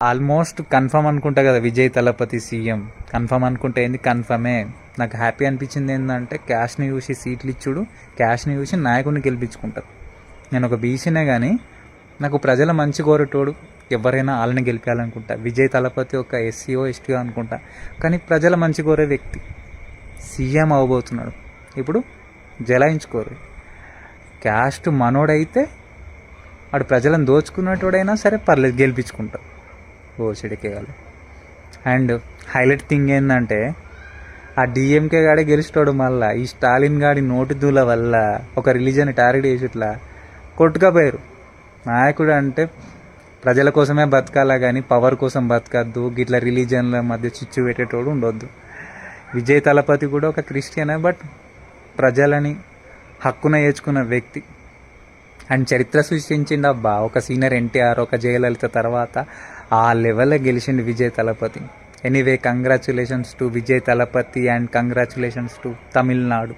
Almost confirm అనుకుంటా కదా Vijay Thalapathy CM. Confirm అనుకుంటే ఏంది, కన్ఫర్మే. నాకు హ్యాపీ అనిపించింది ఏంటంటే క్యాష్ని చూసి సీట్లు ఇచ్చుడు, క్యాష్ని చూసి నాయకుడిని గెలిపించుకుంటారు. నేను ఒక బీసీనే కానీ నాకు ప్రజల మంచి కోరేటోడు ఎవరైనా వాళ్ళని గెలిపించాలనుకుంటా. విజయ్ తలపతి ఒక ఎస్సీఓ ఎస్టీఓ అనుకుంటా, కానీ ప్రజల మంచి కోరే వ్యక్తి సీఎం అవ్వబోతున్నాడు. ఇప్పుడు జలాయించుకోరు. క్యాస్ట్ మనోడైతే వాడు ప్రజలను దోచుకున్నటోడైనా సరే పర్లేదు, గెలిపించుకుంటారు. ఓ చిడికేయాలి. అండ్ హైలైట్ థింగ్ ఏంటంటే ఆ డిఎంకే గాడే గెలిచినాడు. మళ్ళీ ఈ స్టాలిన్ గాడి నోటి దూల వల్ల ఒక రిలీజన్ టార్గెట్ చేసి ఇట్లా కొట్టుకపోయారు. నాయకుడు అంటే ప్రజల కోసమే బతకాలా కానీ పవర్ కోసం బతకద్దు, గిట్ల రిలీజన్ల మధ్య చిచ్చు పెట్టేటోడు ఉండొద్దు. విజయ్ తలపతి కూడా ఒక క్రిస్టియనే, బట్ ప్రజలని హక్కున ఏచుకున్న వ్యక్తి. అండ్ చరిత్ర సృష్టించిండు అబ్బా. ఒక సీనియర్ ఎన్టీఆర్, ఒక జయలలిత తర్వాత ఆ లెవెల్లో గెలిచిండు Vijay Thalapathy. Anyway, congratulations to Vijay Thalapathy and congratulations to Tamil Nadu.